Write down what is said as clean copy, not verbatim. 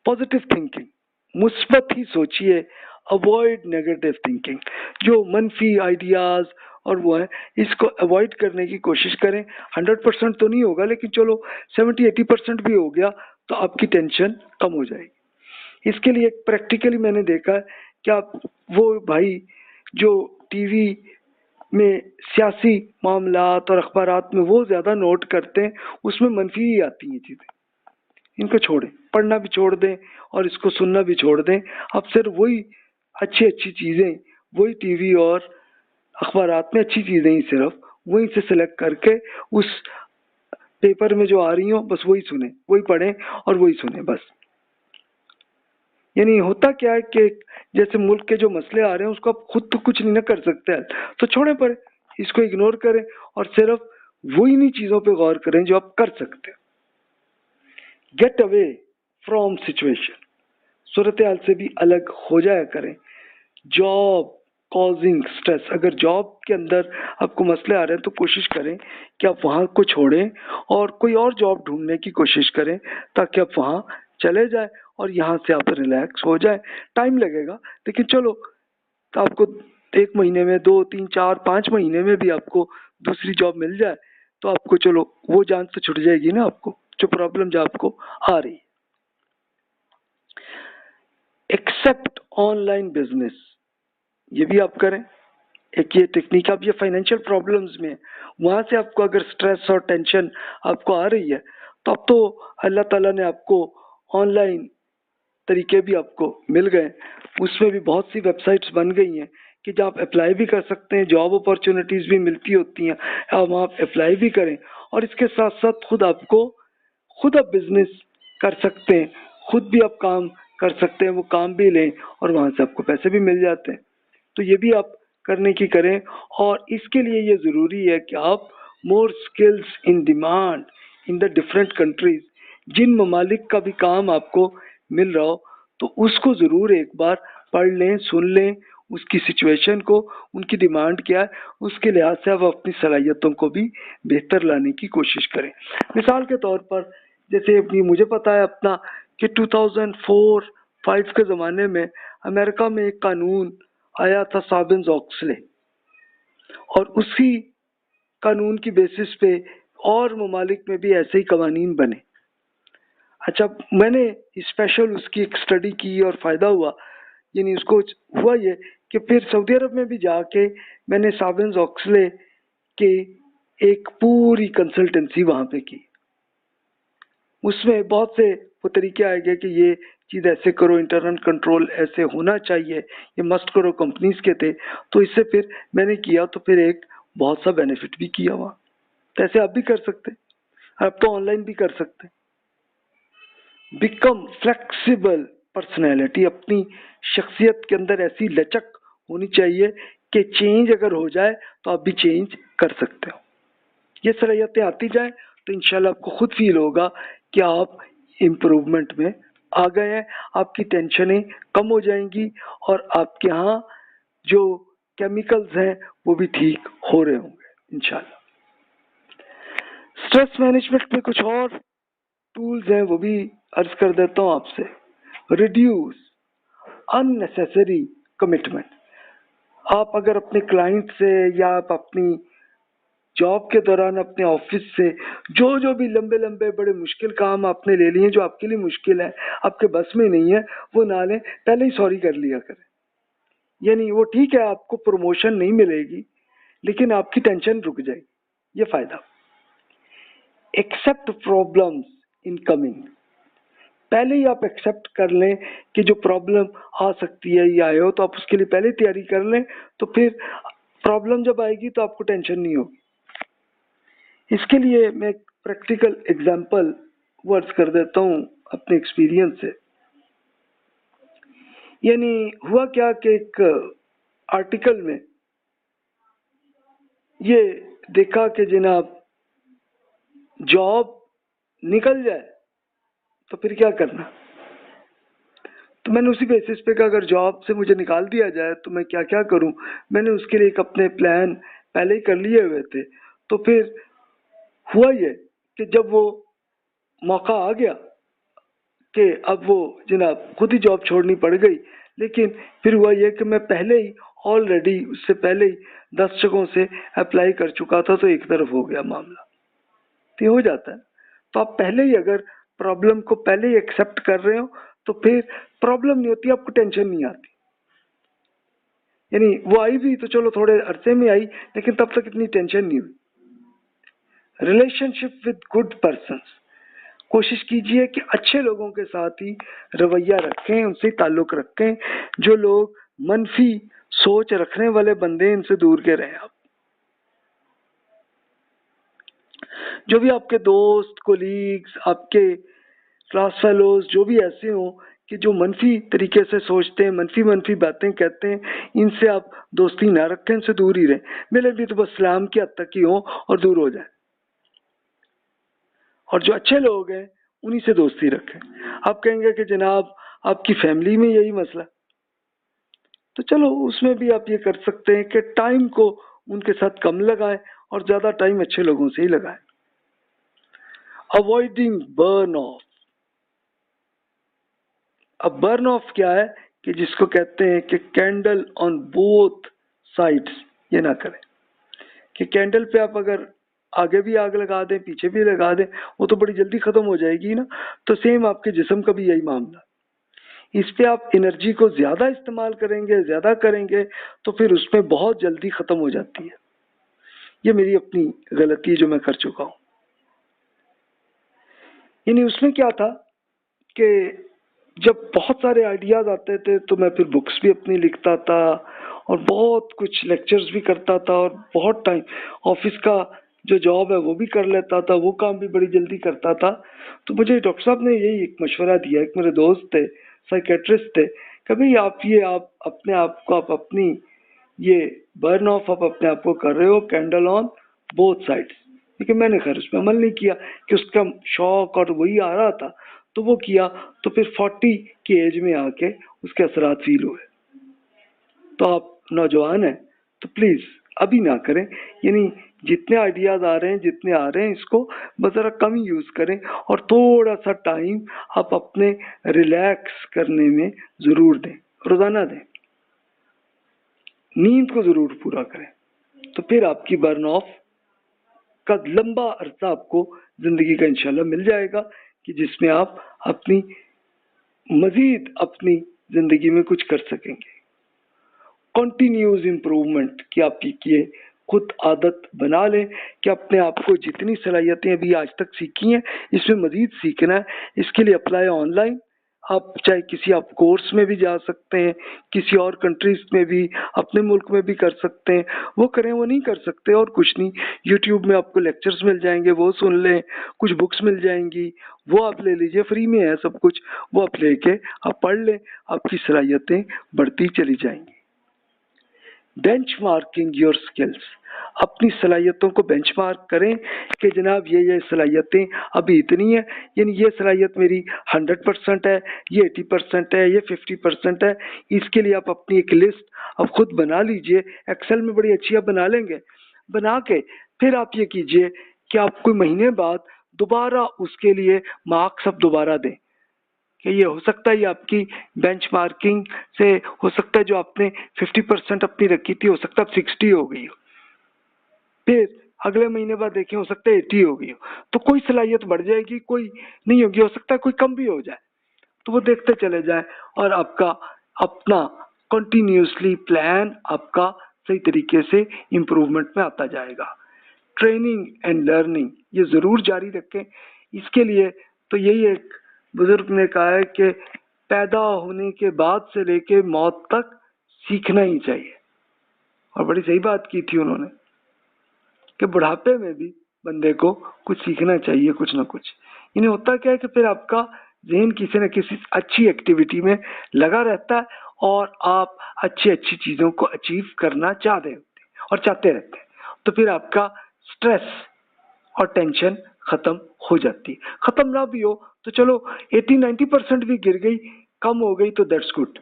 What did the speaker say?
Positive thinking, मुस्बत ही सोचिए, avoid negative thinking. जो मनफी आइडियाज और वो है, इसको अवॉइड करने की कोशिश करें। 100% तो नहीं होगा, लेकिन चलो 70-80% भी हो गया तो आपकी टेंशन कम हो जाएगी। इसके लिए प्रैक्टिकली मैंने देखा है कि आप वो भाई जो टीवी में सियासी मामलात और अखबारात में वो ज़्यादा नोट करते हैं, उसमें मनफी ही आती हैं चीज़ें। इनको छोड़ें, पढ़ना भी छोड़ दें और इसको सुनना भी छोड़ दें। अब सिर्फ वही अच्छी अच्छी चीज़ें, वही टीवी और अखबारात में अच्छी चीज़ें ही सिर्फ वहीं से सेलेक्ट करके उस पेपर में जो आ रही हो बस वही सुने, वही पढ़ें और वही सुने बस। यानी होता क्या है कि जैसे मुल्क के जो मसले आ रहे हैं उसको आप खुद तो कुछ नहीं ना कर सकते हैं, तो छोड़े पड़े, इसको इग्नोर करें और सिर्फ वही नहीं चीज़ों पे गौर करें जो आप कर सकते हैं। गेट अवे फ्रॉम सिचुएशन, सूरत हाल से भी अलग हो जाया करें। जॉब कॉजिंग स्ट्रेस, अगर जॉब के अंदर आपको मसले आ रहे हैं तो कोशिश करें कि आप वहाँ को छोड़ें और कोई और जॉब ढूंढने की कोशिश करें ताकि आप वहाँ चले जाए और यहाँ से आप रिलैक्स हो जाए। टाइम लगेगा, लेकिन चलो तो आपको 1 महीने में, 2, 3, 4, 5 महीने में भी आपको दूसरी जॉब मिल जाए तो आपको चलो वो जान तो छुट जाएगी ना, आपको जो प्रॉब्लम जो आपको आ रही है। एक्सेप्ट ऑनलाइन बिजनेस, ये भी आप करें। एक ये टेक्निक, आप ये फाइनेंशियल प्रॉब्लम्स में वहाँ से आपको अगर स्ट्रेस और टेंशन आपको आ रही है तो अब तो अल्लाह ताला ने आपको ऑनलाइन तरीके भी आपको मिल गए। उसमें भी बहुत सी वेबसाइट्स बन गई हैं कि जहाँ आप अप्लाई भी कर सकते हैं, जॉब अपॉर्चुनिटीज़ भी मिलती होती हैं, आप वहाँ अप्लाई भी करें और इसके साथ साथ खुद आप बिजनेस कर सकते हैं, खुद भी आप काम कर सकते हैं, वो काम भी लें और वहाँ से आपको पैसे भी मिल जाते हैं। तो ये भी आप करने की करें और इसके लिए ये ज़रूरी है कि आप more skills in demand in the different countries, जिन ममालिक का भी काम आपको मिल रहा हो तो उसको ज़रूर एक बार पढ़ लें, सुन लें, उसकी सिचुएशन को, उनकी डिमांड क्या है, उसके लिहाज से आप अपनी सलाहियतों को भी बेहतर लाने की कोशिश करें। मिसाल के तौर पर जैसे अपनी मुझे पता है अपना कि 2004-5 के ज़माने में अमेरिका में एक कानून आया था सार्बेन्स-ऑक्सले, और उसी कानून की बेसिस पे और ममालिक में भी ऐसे ही कवानीन बने। अच्छा, मैंने स्पेशल उसकी एक स्टडी की और फ़ायदा हुआ, यानी उसको हुआ ये कि फिर सऊदी अरब में भी जाके मैंने सार्बेन्स-ऑक्सले के एक पूरी कंसल्टेंसी वहाँ पे की। उसमें बहुत से वो तरीके आए गए कि ये चीज़ ऐसे करो, इंटरनल कंट्रोल ऐसे होना चाहिए, ये मस्ट करो कंपनीज के थे। तो इससे फिर मैंने किया तो फिर एक बहुत सा बेनिफिट भी किया वहाँ। तो ऐसे आप भी कर सकते हैं, आप तो ऑनलाइन भी कर सकते हैं। बिकम फ्लेक्सिबल पर्सनैलिटी, अपनी शख्सियत के अंदर ऐसी लचक होनी चाहिए कि चेंज अगर हो जाए तो आप भी चेंज कर सकते हो। ये सलाहियतें आती जाए तो इंशाल्लाह आपको खुद फील होगा कि आप इम्प्रूवमेंट में आ गए हैं, आपकी टेंशनें कम हो जाएंगी और आपके यहाँ जो केमिकल्स हैं वो भी ठीक हो रहे होंगे इंशाल्लाह। स्ट्रेस मैनेजमेंट में कुछ और टूल्स हैं, वो भी अर्ज कर देता हूँ आपसे। रिड्यूस अननेसेसरी कमिटमेंट, आप अगर अपने क्लाइंट से या आप अपनी जॉब के दौरान अपने ऑफिस से जो भी लंबे लंबे बड़े मुश्किल काम आपने ले लिए जो आपके लिए मुश्किल है, आपके बस में नहीं है, वो ना लें, पहले ही सॉरी कर लिया करें। यानी वो ठीक है आपको प्रमोशन नहीं मिलेगी लेकिन आपकी टेंशन रुक जाएगी, ये फायदा। एक्सेप्ट प्रॉब्लम्स इन कमिंग, पहले ही आप एक्सेप्ट कर लें कि जो प्रॉब्लम आ सकती है या आए हो, तो आप उसके लिए पहले तैयारी कर लें, तो फिर प्रॉब्लम जब आएगी तो आपको टेंशन नहीं होगी। इसके लिए मैं एक प्रैक्टिकल एग्जांपल वर्ड्स कर देता हूँ अपने एक्सपीरियंस से। यानी हुआ क्या कि एक आर्टिकल में ये देखा कि जनाब जॉब निकल जाए तो फिर क्या करना। तो मैंने उसी बेसिस पे कहा अगर जॉब से मुझे निकाल दिया जाए तो मैं क्या क्या करूं। मैंने उसके लिए एक अपने प्लान पहले ही कर लिए हुए थे। तो फिर हुआ ये कि जब वो मौका आ गया کہ اب وہ جناب خود ہی جاب چھوڑنی پڑ گئی، لیکن پھر ہوا یہ کہ میں پہلے ہی آلریڈی اس سے پہلے ہی 10 جگہوں سے اپلائی کر چکا تھا، تو ایک طرف ہو گیا معاملہ، تو یہ ہو جاتا ہے۔ تو آپ پہلے ہی اگر پرابلم کو پہلے ہی ایکسیپٹ کر رہے ہو تو پھر پرابلم نہیں ہوتی، آپ کو ٹینشن نہیں آتی۔ یعنی وہ آئی بھی تو چلو تھوڑے عرصے میں آئی، لیکن تب تک اتنی ٹینشن نہیں ہوئی۔ Relationship with good persons, کوشش کیجئے کہ اچھے لوگوں کے ساتھ ہی رویہ رکھیں، ان سے تعلق رکھیں۔ جو لوگ منفی سوچ رکھنے والے بندے، ان سے دور کے رہیں آپ۔ جو بھی آپ کے دوست، کولیگز، آپ کے کلاس فیلوز جو بھی ایسے ہوں کہ جو منفی طریقے سے سوچتے ہیں، منفی باتیں کہتے ہیں، ان سے آپ دوستی نہ رکھیں، ان سے دور ہی رہیں۔ میرے لیے تو بس سلام کی حد تک ہی ہوں اور دور ہو جائیں۔ اور جو اچھے لوگ ہیں انہی سے دوستی رکھیں۔ آپ کہیں گے کہ جناب آپ کی فیملی میں یہی مسئلہ، تو چلو اس میں بھی آپ یہ کر سکتے ہیں کہ ٹائم کو ان کے ساتھ کم لگائیں اور زیادہ ٹائم اچھے لوگوں سے ہی لگائیں۔ Avoiding burn off. اب برن آف کیا ہے کہ جس کو کہتے ہیں کہ کینڈل آن بوتھ سائڈس، یہ نہ کریں کہ کینڈل پہ آپ اگر آگے بھی آگ لگا دیں، پیچھے بھی لگا دیں، وہ تو بڑی جلدی ختم ہو جائے گی نا۔ تو سیم آپ کے جسم کا بھی یہی معاملہ، اس پہ آپ انرجی کو زیادہ استعمال کریں گے، زیادہ کریں گے، تو پھر اس میں بہت جلدی ختم ہو جاتی ہے۔ یہ میری اپنی غلطی ہے جو میں کر چکا ہوں۔ یعنی اس میں کیا تھا کہ جب بہت سارے آئیڈیاز آتے تھے تو میں پھر بکس بھی اپنی لکھتا تھا اور بہت کچھ لیکچرز بھی کرتا تھا، اور بہت ٹائم آفس کا جو جاب ہے وہ بھی کر لیتا تھا، وہ کام بھی بڑی جلدی کرتا تھا۔ تو مجھے ڈاکٹر صاحب نے یہی ایک مشورہ دیا، ایک میرے دوست تھے، سائیکیٹرسٹ تھے، کبھی آپ اپنے آپ کو آپ اپنی یہ برن آف آپ اپنے آپ کو کر رہے ہو کینڈل آن بوتھ سائڈس۔ لیکن میں نے خیر اس پہ عمل نہیں کیا کہ اس کا شوق اور وہی آ رہا تھا تو وہ کیا، تو پھر 40 کی ایج میں آ کے اس کے اثرات فیل ہوئے۔ تو آپ نوجوان ہیں تو پلیز ابھی نہ کریں، یعنی جتنے آئیڈیاز آ رہے ہیں، جتنے آ رہے ہیں، اس کو بس ذرا کم ہی یوز کریں، اور تھوڑا سا ٹائم آپ اپنے ریلیکس کرنے میں ضرور دیں، روزانہ دیں، نیند کو ضرور پورا کریں، تو پھر آپ کی برن آف کا لمبا عرصہ آپ کو زندگی کا انشاءاللہ مل جائے گا کہ جس میں آپ اپنی مزید اپنی زندگی میں کچھ کر سکیں گے۔ کنٹینیوز امپروومنٹ کی آپ کی خود عادت بنا لیں کہ اپنے آپ کو جتنی صلاحیتیں ابھی آج تک سیکھی ہیں اس میں مزید سیکھنا ہے۔ اس کے لیے اپلائی آن لائن، آپ چاہے کسی آپ کورس میں بھی جا سکتے ہیں، کسی اور کنٹریز میں بھی، اپنے ملک میں بھی کر سکتے ہیں، وہ کریں، وہ نہیں کر سکتے اور کچھ نہیں، یوٹیوب میں آپ کو لیکچرز مل جائیں گے، وہ سن لیں، کچھ بکس مل جائیں گی، وہ آپ لے لیجئے، فری میں ہے سب کچھ، وہ آپ لے کے آپ پڑھ لیں، آپ کی صلاحیتیں بڑھتی چلی جائیں گی۔ بینچ مارکنگ یور سکلز، اپنی صلاحیتوں کو بینچ مارک کریں کہ جناب یہ صلاحیتیں ابھی اتنی ہیں، یعنی یہ صلاحیت میری 100% ہے، یہ 80% ہے، یہ 50% ہے۔ اس کے لیے آپ اپنی ایک لسٹ اب خود بنا لیجئے، ایکسل میں بڑی اچھی آپ بنا لیں گے، بنا کے پھر آپ یہ کیجئے کہ آپ کوئی مہینے بعد دوبارہ اس کے لیے مارکس آپ دوبارہ دیں، کہ یہ ہو سکتا ہے یہ آپ کی بینچ مارکنگ سے ہو سکتا ہے جو آپ نے 50% اپنی رکھی تھی، ہو سکتا ہے 60 ہو گئی ہو، پھر اگلے مہینے بعد دیکھیں ہو سکتا ہے 80 ہو گئی ہو، تو کوئی صلاحیت بڑھ جائے گی، کوئی نہیں ہوگی، ہو سکتا ہے کوئی کم بھی ہو جائے، تو وہ دیکھتے چلے جائیں اور آپ کا اپنا کنٹینیوسلی پلان آپ کا صحیح طریقے سے امپروومنٹ میں آتا جائے گا۔ ٹریننگ اینڈ لرننگ یہ ضرور جاری رکھیں۔ اس کے لیے تو یہی ایک بزرگ نے کہا ہے کہ پیدا ہونے کے بعد سے لے کے موت تک سیکھنا ہی چاہیے، اور بڑی صحیح بات کی تھی انہوں نے کہ بڑھاپے میں بھی بندے کو کچھ سیکھنا چاہیے، کچھ نہ کچھ۔ یعنی ہوتا کیا ہے کہ پھر آپ کا ذہن کسی نہ کسی اچھی ایکٹیویٹی میں لگا رہتا ہے اور آپ اچھی چیزوں کو اچیو کرنا چاہتے ہوتے ہیں اور چاہتے رہتے ہیں، تو پھر آپ کا سٹریس اور ٹینشن ختم ہو جاتی ہے۔ ختم نہ بھی ہو تو چلو 80-90% بھی گر گئی، کم ہو گئی تو دیٹس گڈ،